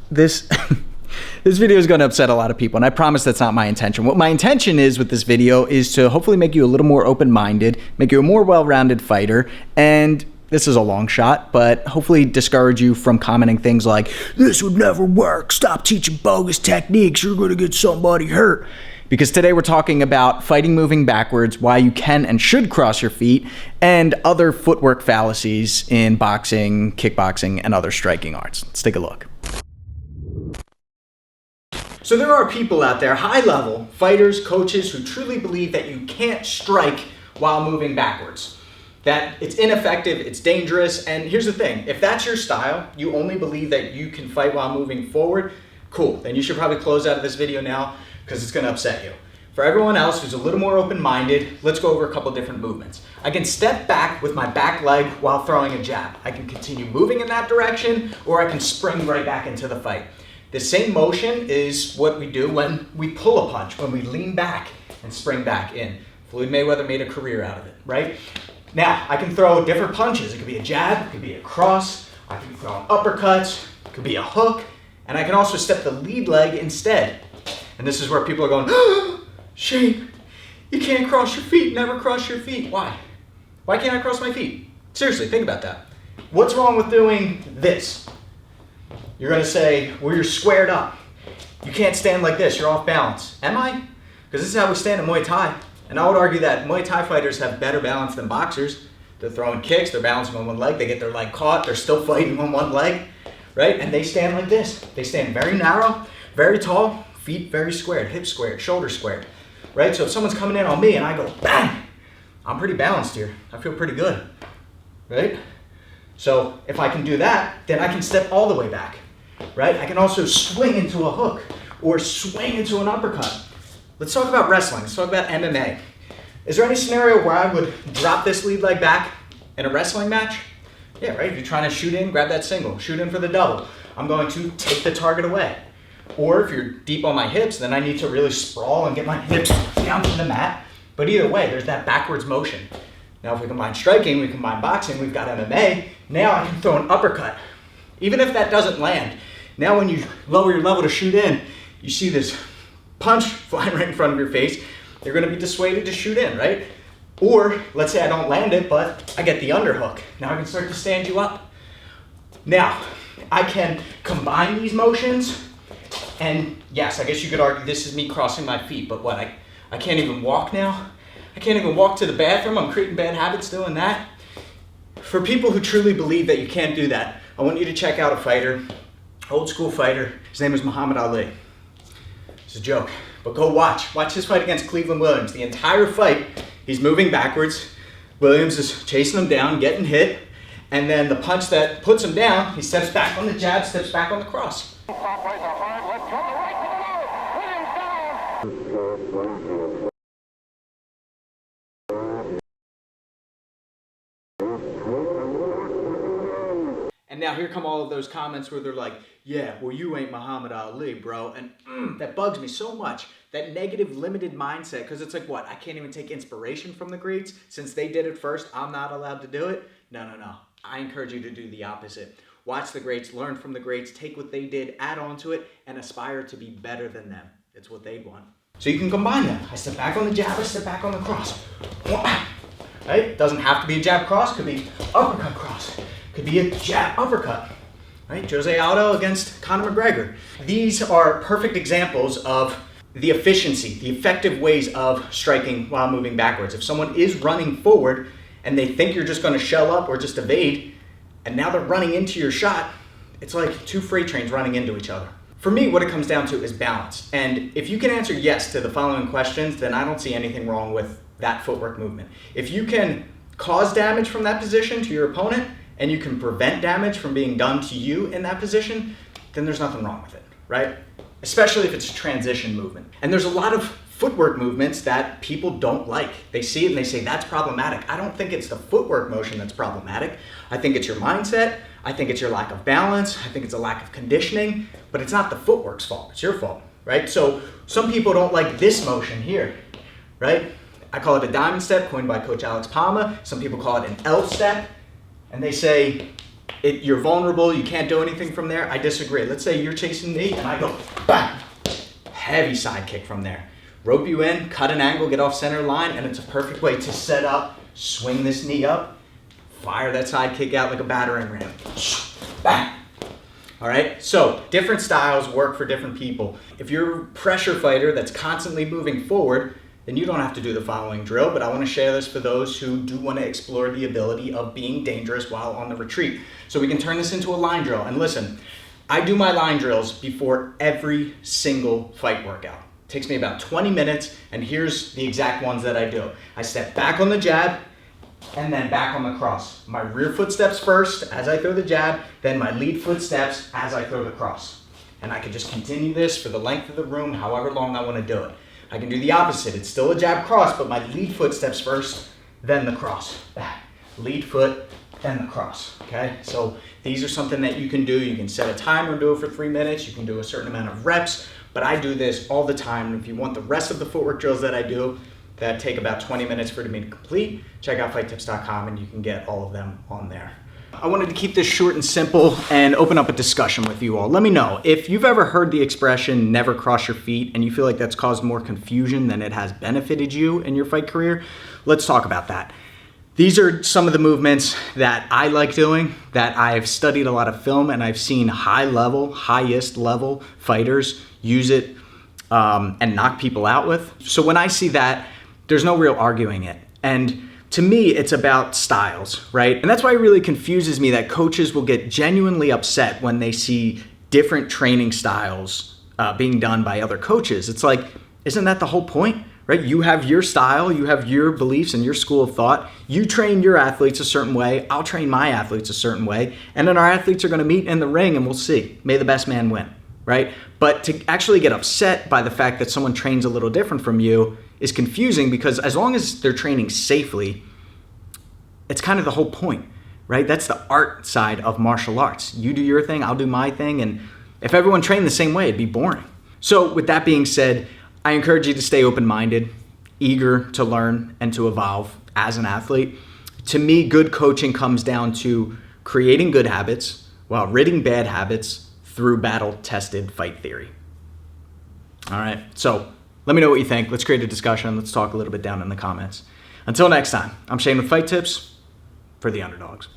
this this video is going to upset a lot of people, and I promise that's not my intention. What my intention is with this video is to hopefully make you a little more open-minded, make you a more well-rounded fighter, and this is a long shot, but hopefully discourage you from commenting things like, "This would never work, stop teaching bogus techniques, you're going to get somebody hurt." Because today we're talking about fighting moving backwards, why you can and should cross your feet, and other footwork fallacies in boxing, kickboxing, and other striking arts. Let's take a look. So there are people out there, high-level fighters, coaches, who truly believe that you can't strike while moving backwards. That it's ineffective, it's dangerous, and here's the thing. If that's your style, you only believe that you can fight while moving forward, cool. Then you should probably close out of this video now because it's gonna upset you. For everyone else who's a little more open-minded, let's go over a couple different movements. I can step back with my back leg while throwing a jab. I can continue moving in that direction, or I can spring right back into the fight. The same motion is what we do when we pull a punch, when we lean back and spring back in. Floyd Mayweather made a career out of it, right? Now, I can throw different punches. It could be a jab, it could be a cross, I can be throwing uppercuts, it could be a hook, and I can also step the lead leg instead. And this is where people are going, "Oh, Shane, you can't cross your feet, never cross your feet." Why? Why can't I cross my feet? Seriously, think about that. What's wrong with doing this? You're gonna say, well, you're squared up. You can't stand like this, you're off balance. Am I? Because this is how we stand in Muay Thai. And I would argue that Muay Thai fighters have better balance than boxers. They're throwing kicks, they're balancing on one leg, they get their leg caught, they're still fighting on one leg, right? And they stand like this. They stand very narrow, very tall, feet very squared, hips squared, shoulders squared, right? So if someone's coming in on me and I go, bang, I'm pretty balanced here. I feel pretty good, right? So if I can do that, then I can step all the way back, right? I can also swing into a hook or swing into an uppercut. Let's talk about wrestling. Let's talk about MMA. Is there any scenario where I would drop this lead leg back in a wrestling match? Yeah, right? If you're trying to shoot in, grab that single. Shoot in for the double. I'm going to take the target away. Or if you're deep on my hips, then I need to really sprawl and get my hips down from the mat. But either way, there's that backwards motion. Now if we combine striking, we combine boxing, we've got MMA. Now I can throw an uppercut. Even if that doesn't land, now when you lower your level to shoot in, you see this punch flying right in front of your face, you're gonna be dissuaded to shoot in, right? Or let's say I don't land it, but I get the underhook. Now I can start to stand you up. Now, I can combine these motions, and yes, I guess you could argue this is me crossing my feet, but what, I can't even walk now? I can't even walk to the bathroom, I'm creating bad habits doing that? For people who truly believe that you can't do that, I want you to check out a fighter, old school fighter. His name is Muhammad Ali. It's a joke, but go watch. Watch his fight against Cleveland Williams. The entire fight, he's moving backwards. Williams is chasing him down, getting hit, and then the punch that puts him down, he steps back on the jab, steps back on the cross. And now here come all of those comments where they're like, yeah, well, you ain't Muhammad Ali, bro. And that bugs me so much, that negative, limited mindset, because it's like, what, I can't even take inspiration from the greats? Since they did it first, I'm not allowed to do it? No. I encourage you to do the opposite. Watch the greats, learn from the greats, take what they did, add on to it, and aspire to be better than them. It's what they want. So you can combine them. I step back on the jab, I step back on the cross. Right? Doesn't have to be a jab cross, could be uppercut cross. Could be a jab uppercut, right? Jose Aldo against Conor McGregor. These are perfect examples of the efficiency, the effective ways of striking while moving backwards. If someone is running forward and they think you're just gonna shell up or just evade, and now they're running into your shot, it's like two freight trains running into each other. For me, what it comes down to is balance. And if you can answer yes to the following questions, then I don't see anything wrong with that footwork movement. If you can cause damage from that position to your opponent, and you can prevent damage from being done to you in that position, then there's nothing wrong with it, right? Especially if it's a transition movement. And there's a lot of footwork movements that people don't like. They see it and they say, that's problematic. I don't think it's the footwork motion that's problematic. I think it's your mindset. I think it's your lack of balance. I think it's a lack of conditioning, but it's not the footwork's fault. It's your fault, right? So some people don't like this motion here, right? I call it a diamond step, coined by Coach Alex Palma. Some people call it an L step. And they say, you're vulnerable, you can't do anything from there. I disagree. Let's say you're chasing me and I go, bang, heavy side kick from there. Rope you in, cut an angle, get off center line, and it's a perfect way to set up, swing this knee up, fire that side kick out like a battering ram. Bang. All right, so different styles work for different people. If you're a pressure fighter that's constantly moving forward, then you don't have to do the following drill, but I want to share this for those who do want to explore the ability of being dangerous while on the retreat. So we can turn this into a line drill. And listen, I do my line drills before every single fight workout. It takes me about 20 minutes, and here's the exact ones that I do. I step back on the jab, and then back on the cross. My rear foot steps first as I throw the jab, then my lead foot steps as I throw the cross. And I can just continue this for the length of the room, however long I want to do it. I can do the opposite. It's still a jab cross, but my lead foot steps first, then the cross. Back. Lead foot, then the cross. Okay? So these are something that you can do. You can set a timer and do it for 3 minutes. You can do a certain amount of reps, but I do this all the time. And if you want the rest of the footwork drills that I do, that take about 20 minutes for me to complete, check out fighttips.com and you can get all of them on there. I wanted to keep this short and simple and open up a discussion with you all. Let me know if you've ever heard the expression never cross your feet and you feel like that's caused more confusion than it has benefited you in your fight career. Let's talk about that. These are some of the movements that I like doing, that I've studied a lot of film and I've seen highest level fighters use it and knock people out with. So when I see that, there's no real arguing it. And to me, it's about styles, right? And that's why it really confuses me that coaches will get genuinely upset when they see different training styles being done by other coaches. It's like, isn't that the whole point, right? You have your style, you have your beliefs and your school of thought. You train your athletes a certain way, I'll train my athletes a certain way, and then our athletes are gonna meet in the ring and we'll see. May the best man win, right? But to actually get upset by the fact that someone trains a little different from you is confusing, because as long as they're training safely, it's kind of the whole point, right? That's the art side of martial arts. You do your thing, I'll do my thing, and if everyone trained the same way, it'd be boring. So with that being said, I encourage you to stay open-minded, eager to learn and to evolve as an athlete. To me, good coaching comes down to creating good habits while ridding bad habits through battle-tested fight theory. All right, so let me know what you think. Let's create a discussion. Let's talk a little bit down in the comments. Until next time, I'm Shane with Fight Tips for the Underdogs.